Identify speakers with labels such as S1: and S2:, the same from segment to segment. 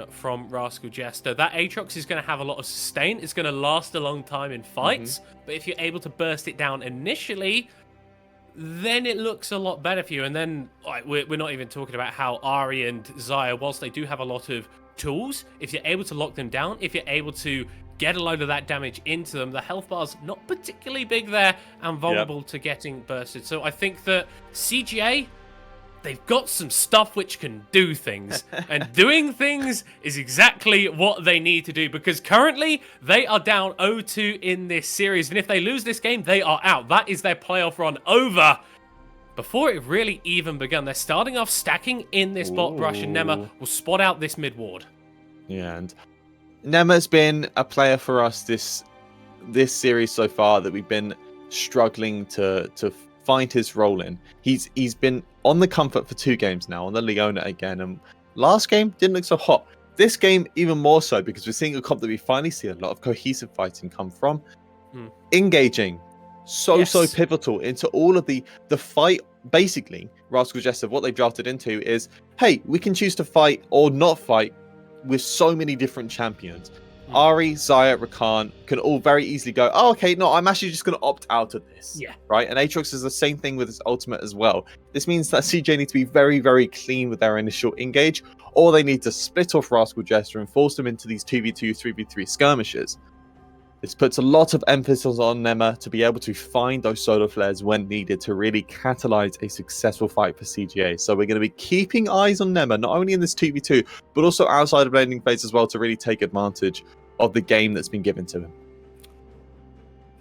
S1: from Rascal Jester. That Aatrox is going to have a lot of sustain. It's going to last a long time in fights, but if you're able to burst it down initially, then it looks a lot better for you. And then we're not even talking about how Ahri and Xayah, whilst they do have a lot of tools, if you're able to lock them down, if you're able to get a load of that damage into them, the health bar's not particularly big there and vulnerable to getting bursted. So I think that CGA, they've got some stuff which can do things, and doing things is exactly what they need to do, because currently they are down 0-2 in this series, and if they lose this game, they are out. That is their playoff run over before it really even begun. They're starting off stacking in this bot brush, and Nema will spot out this mid ward.
S2: Yeah, and Nema's been a player for us this series so far that we've been struggling to find his role in. He's been on the comfort for 2 games now, on the Leona again, and last game didn't look so hot. This game even more so, because we're seeing a comp that we finally see a lot of cohesive fighting come from. Engaging, so pivotal into all of the fight. Basically, Rascal Jester, what they drafted into is, hey, we can choose to fight or not fight with so many different champions. Ahri, Xayah, Rakan can all very easily go, oh, okay, no, I'm actually just going to opt out of this. Yeah. Right? And Aatrox is the same thing with his ultimate as well. This means that CJ need to be very, very clean with their initial engage, or they need to split off Rascal Jester and force them into these 2v2, 3v3 skirmishes. This puts a lot of emphasis on Nema to be able to find those solar flares when needed to really catalyze a successful fight for CGA. So we're going to be keeping eyes on Nema, not only in this 2v2, but also outside of landing phase as well, to really take advantage of the game that's been given to him.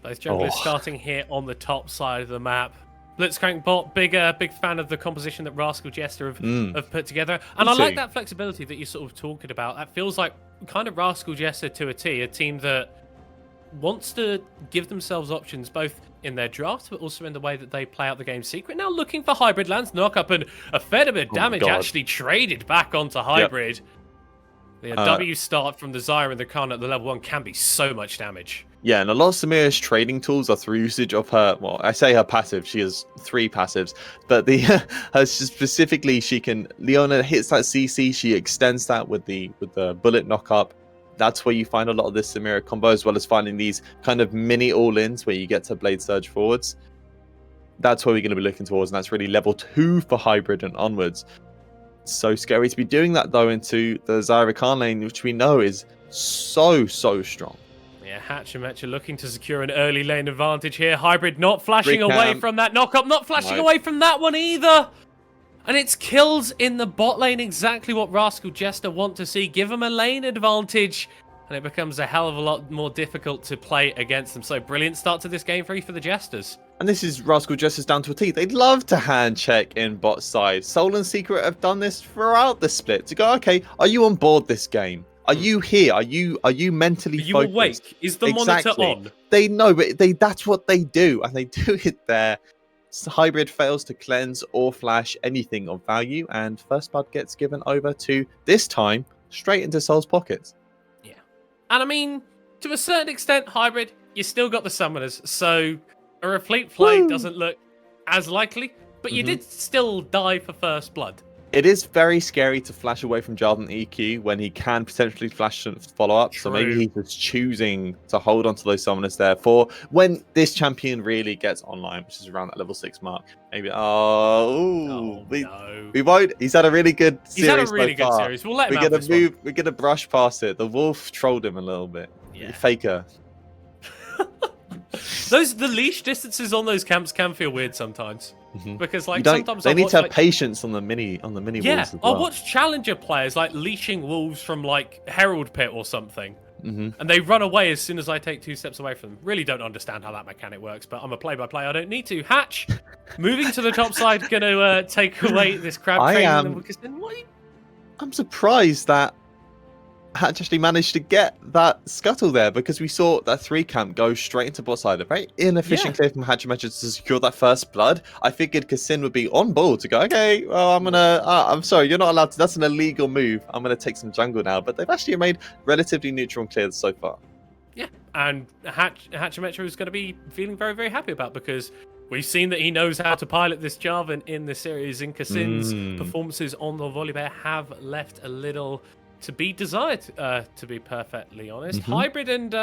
S1: Those junglers starting here on the top side of the map. Blitzcrank bot, big fan of the composition that Rascal Jester have put together. And I like that flexibility that you're sort of talking about. That feels like kind of Rascal Jester to a T, a team that wants to give themselves options both in their draft, but also in the way that they play out the game secret. Now looking for Hybrid lands, knock up, and a fair bit of damage actually traded back onto Hybrid. The W start from the Xayah and the Khan at the level 1 can be so much damage.
S2: Yeah, and a lot of Samira's trading tools are through usage of her, well, I say her passive, she has 3 passives, but her specifically, she can, Leona hits that CC, she extends that with the bullet knock up. That's where you find a lot of this Samira combo, as well as finding these kind of mini all-ins where you get to blade surge forwards. That's where we're going to be looking towards, and that's really level 2 for Hybrid and onwards. So scary to be doing that, though, into the Xayah Rakan lane, which we know is so strong.
S1: Yeah, Hatchemetcha looking to secure an early lane advantage here. Hybrid not flashing away from that knock-up, not flashing away from that one either. And it's kills in the bot lane, exactly what Rascal Jester want to see. Give them a lane advantage, and it becomes a hell of a lot more difficult to play against them. So brilliant start to this game 3 for the Jesters.
S2: And this is Rascal Jester's down to a T. They'd love to hand check in bot side. Soul and Secret have done this throughout the split to go, okay, are you on board this game? Are you here? Are you mentally focused?
S1: Are you awake? Is the monitor on?
S2: They know, but that's what they do, and they do it there. Hybrid fails to cleanse or flash anything of value, and first blood gets given over to, this time, straight into Soul's pockets.
S1: Yeah. And I mean, to a certain extent, Hybrid, you still got the summoners, so a replete play doesn't look as likely, but you did still die for first blood.
S2: It is very scary to flash away from Jarvan EQ when he can potentially flash and follow up. So maybe he's just choosing to hold on to those summoners there for when this champion really gets online, which is around that level 6 mark. Maybe we won't. He's had a really good series. He's had a really good series.
S1: We'll let him have this one.
S2: We're gonna brush past it. The wolf trolled him a little bit. Yeah. Faker.
S1: The leash distances on those camps can feel weird sometimes. Because like sometimes
S2: they need to have patience on the mini wolves as well.
S1: I watch challenger players like leashing wolves from like Herald Pit or something, and they run away as soon as I take 2 steps away from them. Really don't understand how that mechanic works, but I'm a play-by-play. I don't need to. Hatch, moving to the top side, gonna take away this crab train.
S2: I'm surprised that Hatch actually managed to get that scuttle there, because we saw that 3 camp go straight into bot side. A very inefficient clear from Hatchemetcha to secure that first blood. I figured Kassin would be on board to go, okay, well, I'm sorry, you're not allowed to, that's an illegal move. I'm gonna take some jungle now. But they've actually made relatively neutral and clear so far.
S1: Yeah, and Hatchemetcha is going to be feeling very, very happy about, because we've seen that he knows how to pilot this Jarvan in the series, and Kassin's performances on the volley bear have left a little to be desired, to be perfectly honest. Hybrid and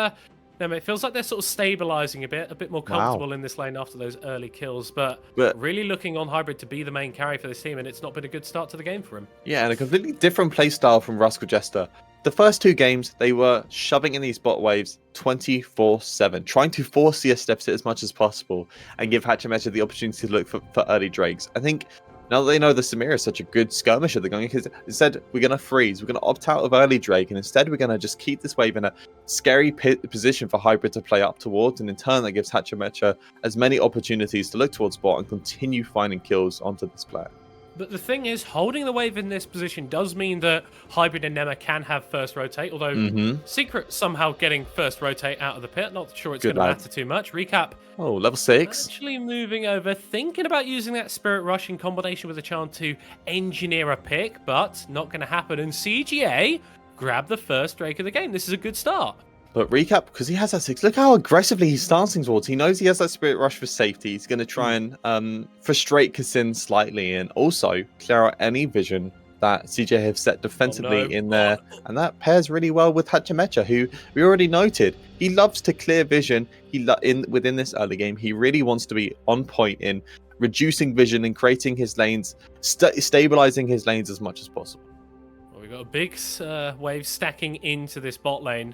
S1: it feels like they're sort of stabilizing a bit more comfortable in this lane after those early kills, but really looking on Hybrid to be the main carry for this team, and it's not been a good start to the game for him.
S2: Yeah, and a completely different playstyle from Rascal Jester. The first 2 games, they were shoving in these bot waves 24/7, trying to force CS deficit as much as possible and give Hatchemecha the opportunity to look for early Drakes. I think now that they know the Samira is such a good skirmisher, they're going, because instead we're going to freeze, we're going to opt out of early Drake, and instead we're going to just keep this wave in a scary position for Hybrid to play up towards, and in turn that gives Hatchemecha as many opportunities to look towards bot and continue finding kills onto this player.
S1: But the thing is, holding the wave in this position does mean that Hybrid and Nema can have first rotate, although Secret somehow getting first rotate out of the pit. Not sure it's going to matter too much. Recap.
S2: Oh, level 6.
S1: Actually moving over, thinking about using that Spirit Rush in combination with a chance to engineer a pick, but not going to happen. And CGA grab the first Drake of the game. This is a good start.
S2: But Recap, because he has that 6, look how aggressively he's starting towards. He knows he has that Spirit Rush for safety. He's going to try and frustrate Kassin slightly and also clear out any vision that CJ have set defensively in there. And that pairs really well with Hatchemecha, who we already noted. He loves to clear vision. Within this early game, he really wants to be on point in reducing vision and creating his lanes, stabilizing his lanes as much as possible.
S1: Well, we've got a big wave stacking into this bot lane.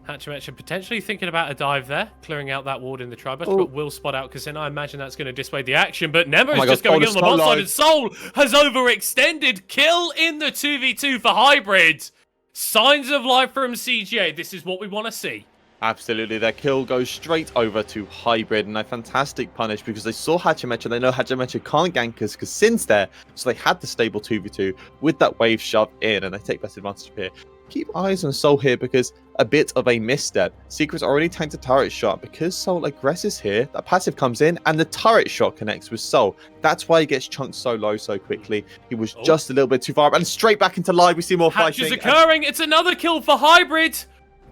S1: Hatchemecha potentially thinking about a dive there, clearing out that ward in the tri-bush, but will spot out because then I imagine that's going to dissuade the action. But Nema is just going in on the bot side, and Soul has overextended. Kill in the 2v2 for Hybrid. Signs of life from CGA. This is what we want to see.
S2: Absolutely, their kill goes straight over to Hybrid, and a fantastic punish because they saw Hatchemecha. They know Hatchemecha can't gank us because Sin's there, so they had the stable 2v2 with that wave shoved in, and they take best advantage of here. Keep eyes on Soul here because a bit of a misstep. Secret's already tanked a turret shot. Because Soul aggresses here, that passive comes in and the turret shot connects with Soul. That's why he gets chunked so low so quickly. He was just a little bit too far up and straight back into live. We see more fighting.
S1: Hatch is occurring. It's another kill for Hybrid.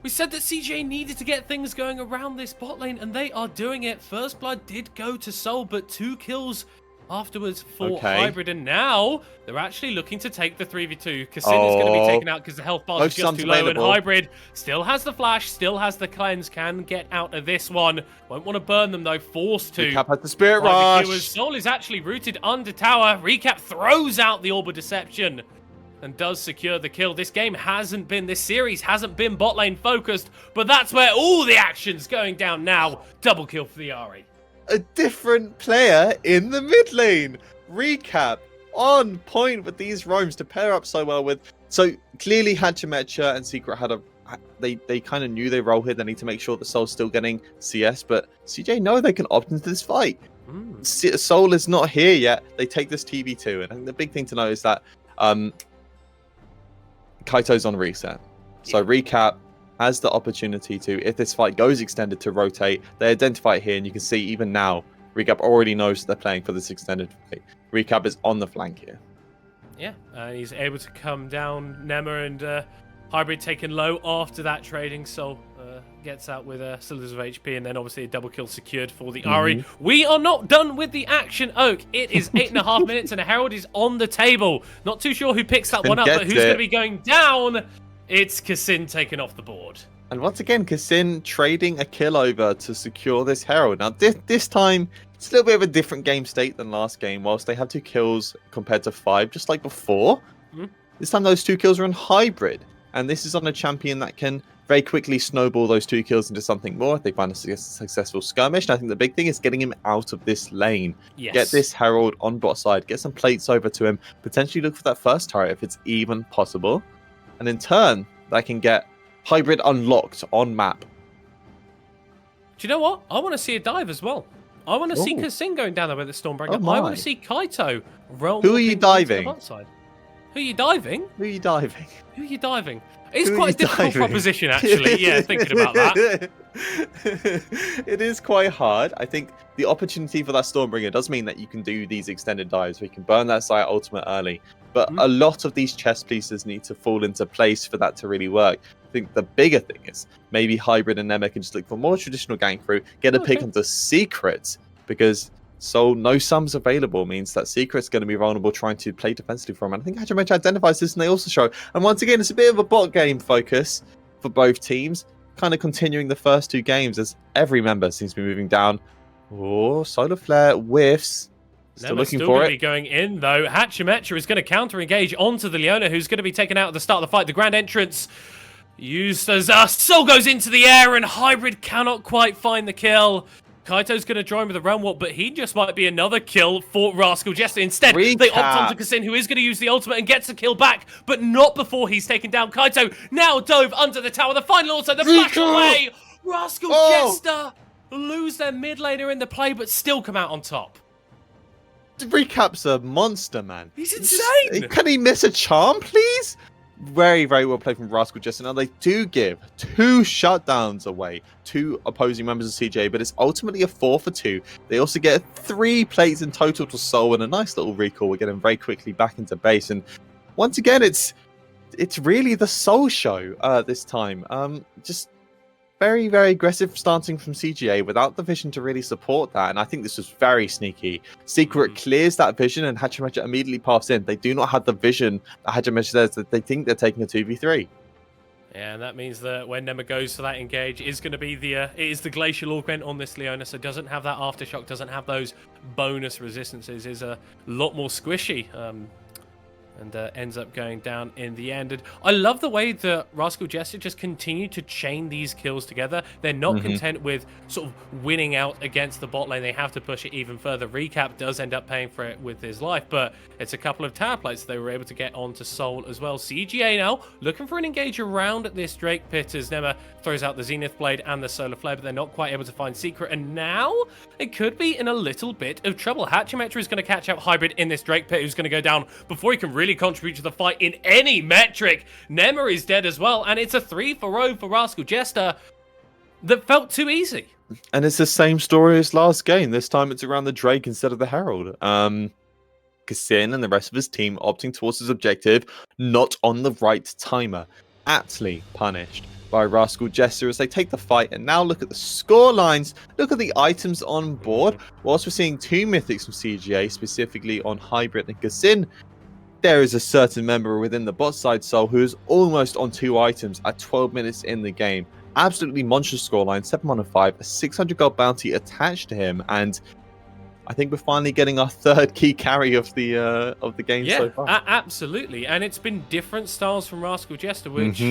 S1: We said that CJ needed to get things going around this bot lane, and they are doing it. First blood did go to Soul, but 2 kills afterwards for Hybrid, and now they're actually looking to take the 3v2. Kassin is going to be taken out because the health bars are just too low, and Hybrid still has the flash, still has the cleanse, can get out of this one. Won't want to burn them though, forced to.
S2: Recap has the Spirit Rush.
S1: Soul is actually rooted under tower. Recap throws out the Orb of Deception and does secure the kill. This series hasn't been bot lane focused, but that's where all the action's going down now. Double kill for the Ari.
S2: A different player in the mid lane. Recap on point with these roams to pair up so well with. So clearly Hatchemecha and Secret had they kind of knew they role here. They need to make sure the Soul's still getting CS, but CJ know they can opt into this fight. Soul is not here yet. They take this TV2, and I think the big thing to know is that Kaito's on reset. So Recap has the opportunity to, if this fight goes extended, to rotate. They identify it here, and you can see even now, Recap already knows they're playing for this extended fight. Recap is on the flank here.
S1: Yeah, he's able to come down. Nema and Hybrid taken low after that trading. Soul gets out with cylinders of HP, and then obviously a double kill secured for the Ari. We are not done with the action, Oak. It is 8.5 minutes, and a Herald is on the table. Not too sure who picks that one up, but who's going to be going down? It's Kassin taken off the board.
S2: And once again, Kassin trading a kill over to secure this Herald. Now, this time, it's a little bit of a different game state than last game. Whilst they have 2 kills compared to 5, just like before, this time those 2 kills are on Hybrid. And this is on a champion that can very quickly snowball those 2 kills into something more if they find a successful skirmish. And I think the big thing is getting him out of this lane. Yes. Get this Herald on bot side. Get some plates over to him. Potentially look for that first turret if it's even possible. And in turn, that can get Hybrid unlocked on map.
S1: Do you know what? I want to see a dive as well. I want to see Kassin going down there with the Stormbringer. I want to see Kaito roll.
S2: Who are you diving?
S1: Who are you diving?
S2: Who are you diving?
S1: Who are you diving? It's quite a difficult proposition, actually. Yeah, thinking about that.
S2: It is quite hard. I think the opportunity for that Stormbringer does mean that you can do these extended dives. We can burn that site ultimate early. But a lot of these chess pieces need to fall into place for that to really work. I think the bigger thing is maybe Hybrid and Nema can just look for more traditional gank through, get a pick onto Secret, because So no sums available means that Secret's going to be vulnerable trying to play defensively for him. And I think Hachimecha identifies this and they also show. And once again, it's a bit of a bot game focus for both teams, kind of continuing the first 2 games as every member seems to be moving down. Oh, Solar Flare whiffs. Still looking for it.
S1: Be going in though. Hachimecha is going to counter-engage onto the Leona, who's going to be taken out at the start of the fight. The grand entrance used as Soul goes into the air and Hybrid cannot quite find the kill. Kaito's going to join with a realm warp, but he just might be another kill for Rascal Jester. Instead, they opt onto Kasin, who is going to use the ultimate and gets a kill back, but not before he's taken down. Kaito now dove under the tower. The final also, the flash away. Rascal Jester lose their mid laner in the play, but still come out on top.
S2: Recap's a monster, man.
S1: He's insane.
S2: Can he miss a charm, please? Very, very well played from Rascal Jester. Now, they do give 2 shutdowns away to opposing members of CJ, but it's ultimately a 4 for 2. They also get 3 plates in total to Soul and a nice little recall. We're getting very quickly back into base. And once again, it's really the Soul show this time. Just very, very aggressive starting from CGA without the vision to really support that. And I think this was very sneaky. Secret clears that vision and Hachimecha immediately pass in. They do not have the vision that Hachimecha says that they think they're taking a 2v3.
S1: Yeah, and that means that when Nema goes for that engage, is going to be it is the Glacial Augment on this Leona, so doesn't have that Aftershock, doesn't have those bonus resistances, is a lot more squishy. And ends up going down in the end. And I love the way that Rascal Jester just continue to chain these kills together. They're not content with sort of winning out against the bot lane. They have to push it even further. Recap does end up paying for it with his life, but it's a couple of tower plates they were able to get onto Soul as well. CGA now looking for an engage around this Drake pit as Nema throws out the Zenith Blade and the Solar Flare, but they're not quite able to find Secret. And now it could be in a little bit of trouble. Hachimetra is going to catch out Hybrid in this Drake pit, who's going to go down before he can really contribute to the fight in any metric. Nema is dead as well, and it's a 3-for-0 for Rascal Jester that felt too easy.
S2: And it's the same story as last game. This time it's around the Drake instead of the Herald. Kasin and the rest of his team opting towards his objective, not on the right timer. Aptly punished by Rascal Jester as they take the fight. And now look at the score lines. Look at the items on board. Whilst we're seeing 2 mythics from CGA, specifically on Hybrid and Kasin, there is a certain member within the bot side Soul who is almost on 2 items at 12 minutes in the game. Absolutely monstrous scoreline, 7-1-5, a 600 gold bounty attached to him, and I think we're finally getting our 3rd key carry of the game so far.
S1: Absolutely, and it's been different styles from Rascal Jester, which,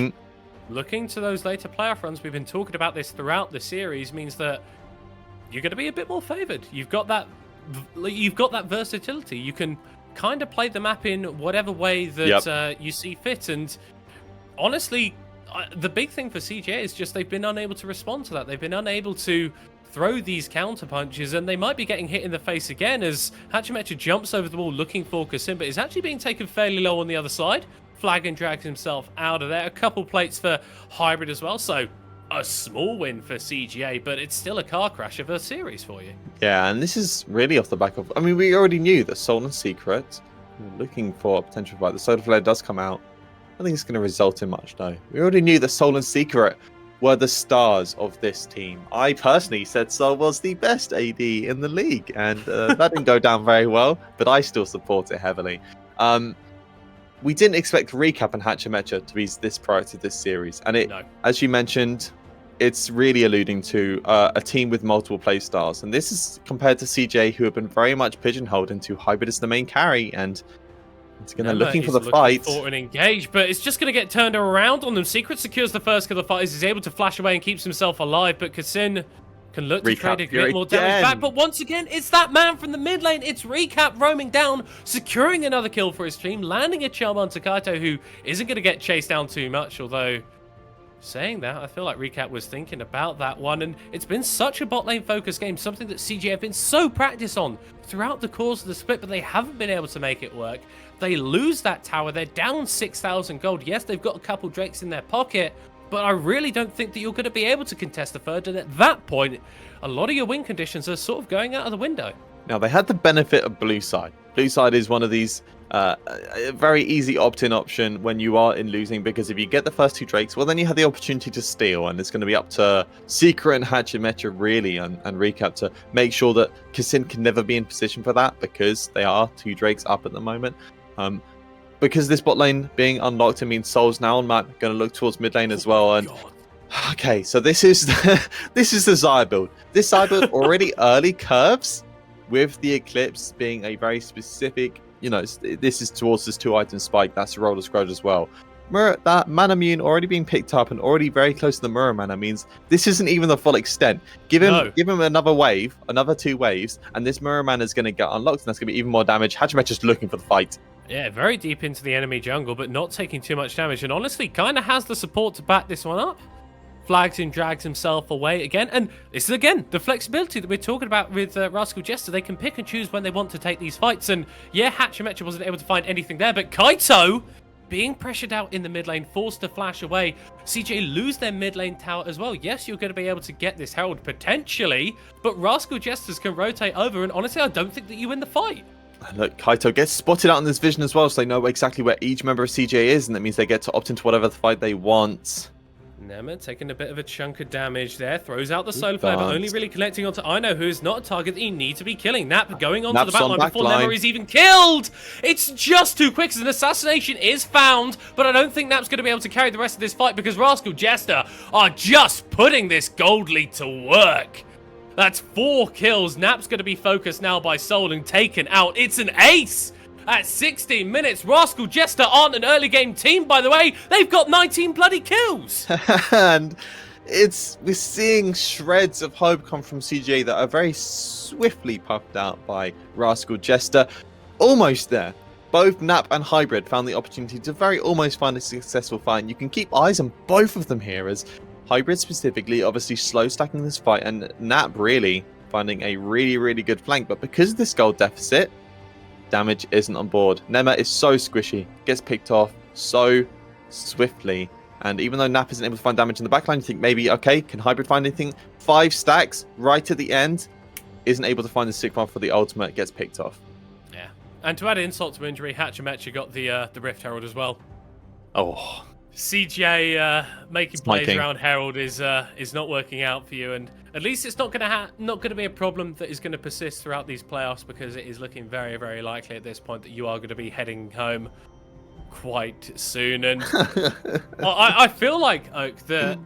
S1: looking to those later playoff runs, we've been talking about this throughout the series, means that you're going to be a bit more favoured. You've got that versatility. You can kind of play the map in whatever way that you see fit, and honestly, the big thing for CJ is just they've been unable to respond to that. They've been unable to throw these counter punches, and they might be getting hit in the face again as Hachimecha jumps over the wall looking for Kasim, but is actually being taken fairly low on the other side. Flagon drags himself out of there. A couple plates for Hybrid as well, so a small win for CGA, but it's still a car crash of a series for you.
S2: Yeah, and this is really off the back of... I mean, we already knew that Soul and Secret looking for a potential fight. The Solar Flare does come out. I think it's going to result in much, no. We already knew that Soul and Secret were the stars of this team. I personally said Soul was the best AD in the league, and that didn't go down very well, but I still support it heavily. We didn't expect Recap and Hachimecha to be this prior to this series, and as you mentioned, it's really alluding to a team with multiple play styles, and this is compared to CJ, who have been very much pigeonholed into Hybrid as the main carry, and it's going to looking for the fight.
S1: For an engage, but it's just going to get turned around on them. Secret secures the first kill of the fight, is able to flash away and keeps himself alive, but Kasin can look to trade a bit more damage back. But once again, it's that man from the mid lane. It's Recap roaming down, securing another kill for his team, landing a charm on Kaito, who isn't going to get chased down too much, although... saying that, I feel like Recap was thinking about that one, and it's been such a bot lane focused game, something that CJ have been so practiced on throughout the course of the split, but they haven't been able to make it work. They lose that tower, they're down 6,000 gold. Yes, they've got a couple Drakes in their pocket, but I really don't think that you're going to be able to contest the 3rd, and at that point, a lot of your win conditions are sort of going out of the window.
S2: Now, they had the benefit of Blue Side. Blue Side is one of these a very easy opt-in option when you are in losing, because if you get the first 2 Drakes, well, then you have the opportunity to steal, and it's going to be up to Secret and Hachimecha really and Recap to make sure that Kassin can never be in position for that, because they are 2 Drakes up at the moment. Because this bot lane being unlocked, it means Soul's now on map, going to look towards mid lane as well. And okay, so this is this is the Xayah build. This Xayah build already early curves, with the Eclipse being a very specific, you know, this is towards this 2-item spike. That's the Roller Scrudge as well. That Mana Immune already being picked up and already very close to the Mirror Mana means this isn't even the full extent. Give him another wave, another 2 waves, and this Mirror Mana is going to get unlocked, and that's going to be even more damage. Hachimecha just looking for the fight. Yeah,
S1: very deep into the enemy jungle, but not taking too much damage, and honestly, kind of has the support to back this one up. Flags him, drags himself away again, and this is again the flexibility that we're talking about with Rascal Jester. They can pick and choose when they want to take these fights, and yeah, Hachimecha wasn't able to find anything there, but Kaito, being pressured out in the mid lane, forced to flash away. CJ lose their mid lane tower as well. Yes, you're going to be able to get this Herald potentially, but Rascal Jesters can rotate over, and honestly, I don't think that you win the fight.
S2: Look, Kaito gets spotted out in this vision as well, so they know exactly where each member of CJ is, and that means they get to opt into whatever the fight they want.
S1: Nema taking a bit of a chunk of damage there, throws out the solar flare, but only really connecting onto Ino, who is not a target that you need to be killing. Nap going onto the backline before Nema is even killed. It's just too quick, as an assassination is found, but I don't think Nap's going to be able to carry the rest of this fight, because Rascal Jester are just putting this gold lead to work. That's 4 kills. Nap's going to be focused now by Soul and taken out. It's an ace! At 16 minutes, Rascal Jester aren't an early game team, by the way. They've got 19 bloody kills.
S2: And we're seeing shreds of hope come from CJ that are very swiftly puffed out by Rascal Jester. Almost there. Both Nap and Hybrid found the opportunity to very almost find a successful fight. And you can keep eyes on both of them here, as Hybrid specifically obviously slow stacking this fight, and Nap really finding a really, really good flank. But because of this gold deficit, damage isn't on board. Nema is so squishy, gets picked off so swiftly, and even though Nap isn't able to find damage in the backline, you think maybe, okay, can Hybrid find anything? 5 stacks right at the end, isn't able to find the sick one for the ultimate, gets picked off.
S1: Yeah, and to add insult to injury, Hachimecha got the Rift Herald as well.
S2: Oh,
S1: CJ making plays around Herald is not working out for you, and at least it's not gonna be a problem that is going to persist throughout these playoffs, because it is looking very, very likely at this point that you are going to be heading home quite soon. And I feel like, Oak, the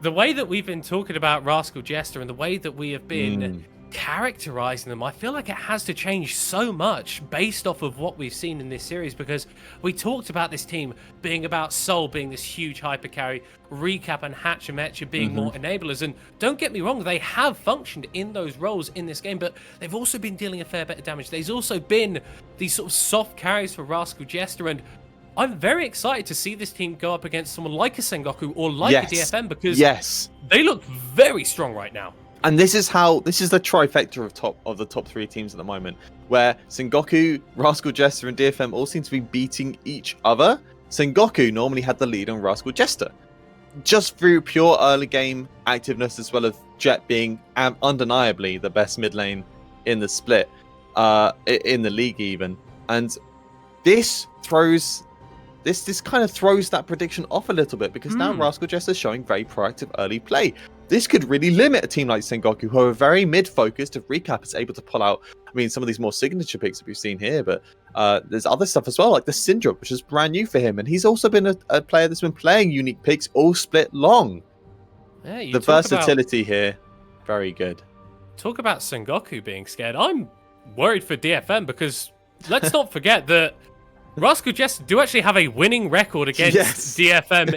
S1: way that we've been talking about Rascal Jester and the way that we have been characterizing them, I feel like it has to change so much based off of what we've seen in this series, because we talked about this team being about Soul being this huge hyper carry, Recap and Hachimecha being more enablers, and don't get me wrong, they have functioned in those roles in this game, but they've also been dealing a fair bit of damage. There's also been these sort of soft carries for Rascal Jester, and I'm very excited to see this team go up against someone like a Sengoku or like a DFM, because they look very strong right now.
S2: And this is the trifecta of the top 3 teams at the moment, where Sengoku, Rascal Jester, and DFM all seem to be beating each other. Sengoku normally had the lead on Rascal Jester, just through pure early game activeness, as well as Jet being undeniably the best mid lane in the split, in the league even. And this kind of throws that prediction off a little bit, because now Rascal Jester is showing very proactive early play. This could really limit a team like Sengoku, who are very mid-focused. If Recap is able to pull out, I mean, some of these more signature picks that we've seen here, but there's other stuff as well, like the Syndrome, which is brand new for him. And he's also been a player that's been playing unique picks all split long. Yeah, the versatility here, very good.
S1: Talk about Sengoku being scared. I'm worried for DFM, because let's not forget that Rascal Jester do actually have a winning record against DFM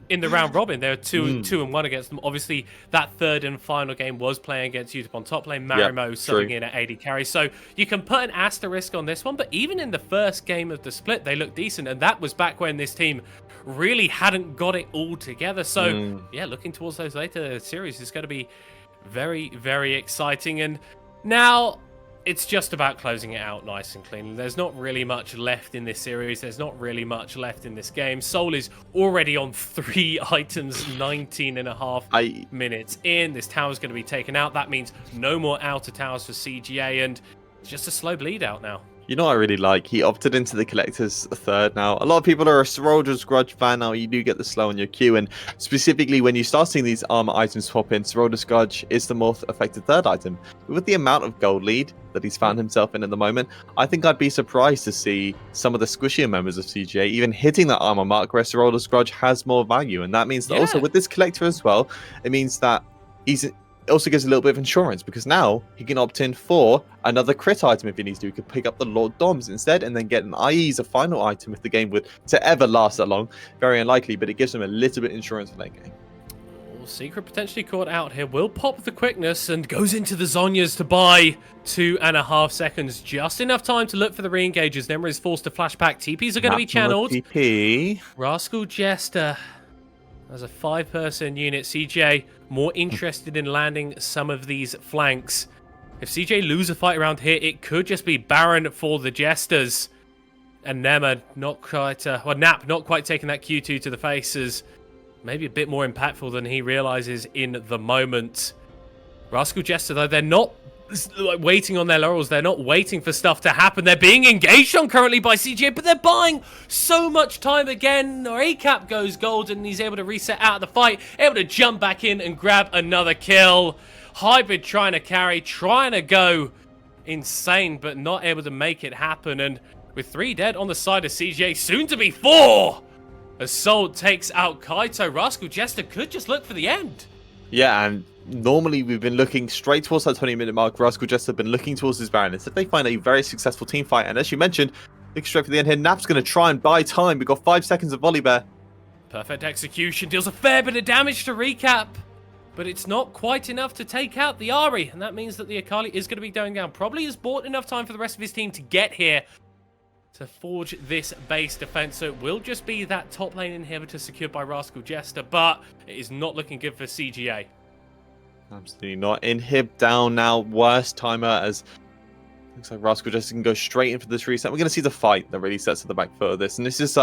S1: in the round robin. They're 2-1 against them. Obviously, that third and final game was playing against YouTube on top lane. Marimo subbing in at 80 carry. So you can put an asterisk on this one. But even in the first game of the split, they looked decent. And that was back when this team really hadn't got it all together. So yeah, looking towards those later series is going to be very, very exciting. And now it's just about closing it out nice and clean. There's not really much left in this series. There's not really much left in this game. Soul is already on 3 items, 19 and a half minutes in. This tower's going to be taken out. That means no more outer towers for CGA, and it's just a slow bleed out now.
S2: You know what I really like? He opted into the Collector's third now. A lot of people are a Soldier's Grudge fan now. You do get the slow on your queue, and specifically when you start seeing these armor items pop in, Soldier's Grudge is the more effective third item. But with the amount of gold lead that he's found himself in at the moment, I think I'd be surprised to see some of the squishier members of CGA even hitting that armor mark where Soldier's Grudge has more value. And that means that also with this Collector as well, it means that it also gives a little bit of insurance, because now he can opt in for another crit item if he needs to. He could pick up the Lord Doms instead and then get an IE as a final item if the game would to ever last that long. Very unlikely, but it gives him a little bit of insurance for that game.
S1: Secret potentially caught out here. Will pop the quickness and goes into the Zhonya's to buy 2.5 seconds. Just enough time to look for the re-engages. Nemra is forced to flashback. TPs are going to be channeled.
S2: TP.
S1: Rascal Jester as a 5-person unit. CJ more interested in landing some of these flanks. If CJ lose a fight around here, it could just be Baron for the Jesters. And Nema not quite, Nap not quite taking that Q2 to the faces. Maybe a bit more impactful than he realizes in the moment. Rascal Jester, though, they're not waiting on their laurels. They're not waiting for stuff to happen. They're being engaged on currently by CJ, but they're buying so much time again. Or ACAP goes golden, and he's able to reset out of the fight, able to jump back in and grab another kill. Hybrid trying to carry, trying to go insane, but not able to make it happen. And with 3 dead on the side of CJ, soon to be 4! Assault takes out Kaito. Rascal Jester could just look for the end.
S2: Yeah, and normally we've been looking straight towards that 20-minute mark. Rascal Jester have been looking towards his Baron. Instead, they find a very successful team fight. And as you mentioned, looking straight for the end here. Nap's going to try and buy time. We've got 5 seconds of Volley Bear.
S1: Perfect execution. Deals a fair bit of damage to recap. But it's not quite enough to take out the Ahri. And that means that the Akali is going to be going down. Probably has bought enough time for the rest of his team to get here to forge this base defense. So it will just be that top lane inhibitor secured by Rascal Jester, but it is not looking good for CGA.
S2: Absolutely not. Inhib down now. Worst timer, as looks like Rascal Jester can go straight in for this reset. We're going to see the fight that really sets at the back foot of this. And this is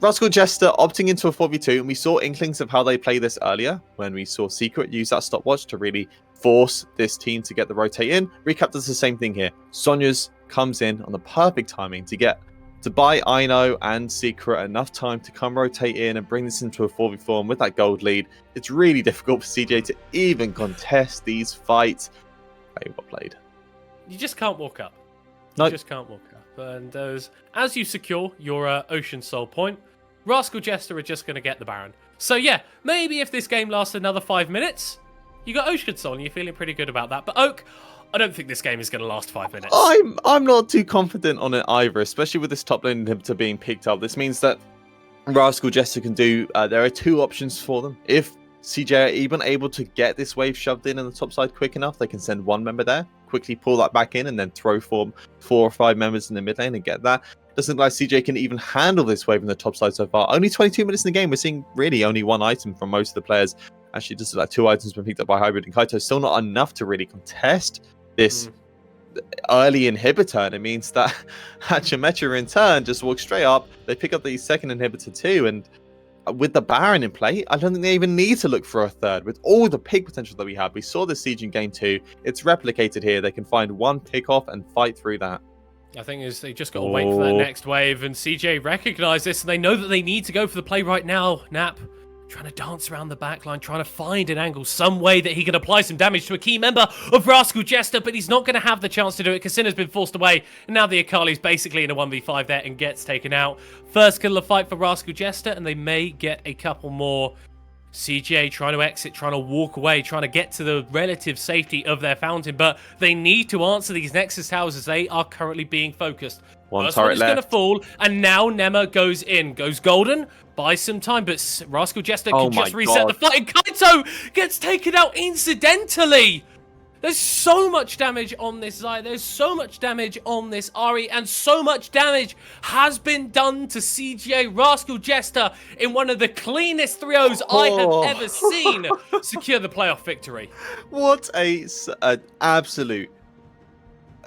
S2: Rascal Jester opting into a 4v2. And we saw inklings of how they play this earlier when we saw Secret use that stopwatch to really force this team to get the rotate in. Recap does the same thing here. Sonya's comes in on the perfect timing to buy Ino and Secret enough time to come rotate in and bring this into a 4v4. And with that gold lead, it's really difficult for CJ to even contest these fights. Very well played.
S1: You just can't walk up.
S2: No.
S1: You just can't walk up. And as you secure your Ocean Soul point, Rascal Jester are just going to get the Baron. So yeah, maybe if this game lasts another 5 minutes, you got Ocean Soul and you're feeling pretty good about that. But Oak, I don't think this game is going to last 5 minutes.
S2: I'm not too confident on it either, especially with this top lane inhibitor being picked up. This means that Rascal Jester can do... there are 2 options for them. If CJ are even able to get this wave shoved in on the top side quick enough, they can send 1 member there, quickly pull that back in, and then throw 4 or 5 members in the mid lane and get that. Doesn't look like CJ can even handle this wave in the top side so far. Only 22 minutes in the game. We're seeing really only 1 item from most of the players. Actually, just like 2 items been picked up by Hybrid and Kaito. Still not enough to really contest this early inhibitor. And it means that Hachimetra in turn just walks straight up. They pick up the second inhibitor too. And with the Baron in play, I don't think they even need to look for a third. With all the pick potential that we have, we saw this siege in game 2. It's replicated here. They can find 1 pick off and fight through that.
S1: I think is they just got to wait for that next wave. And CJ recognize this, and they know that they need to go for the play right now. Nap trying to dance around the backline, trying to find an angle, some way that he can apply some damage to a key member of Rascal Jester, but he's not going to have the chance to do it. Kasina's been forced away, and now the Akali's basically in a 1v5 there and gets taken out. First kill of the fight for Rascal Jester, and they may get a couple more. CJ trying to exit, trying to walk away, trying to get to the relative safety of their fountain, but they need to answer these Nexus towers as they are currently being focused.
S2: One turret left.
S1: Going to fall, and now Nema goes in. Goes golden, buys some time, but Rascal Jester can just reset the fight, and Kaito gets taken out incidentally. There's so much damage on this Zai, there's so much damage on this Ahri, and so much damage has been done to CGA. Rascal Jester, in one of the cleanest 3-0s I have ever seen, secure the playoff victory.
S2: What an absolute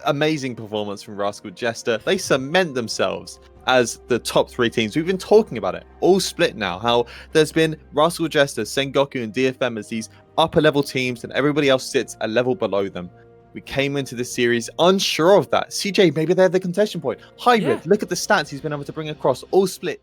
S2: amazing performance from Rascal Jester. They cement themselves as the top 3 teams. We've been talking about it, all split now, how there's been Rascal Jester, Sengoku, and DFM as these upper level teams, and everybody else sits a level below them. We came into the series unsure of that. CJ, maybe they're the contention point. Hybrid,
S1: Yeah.
S2: look at the stats he's been able to bring across. All split.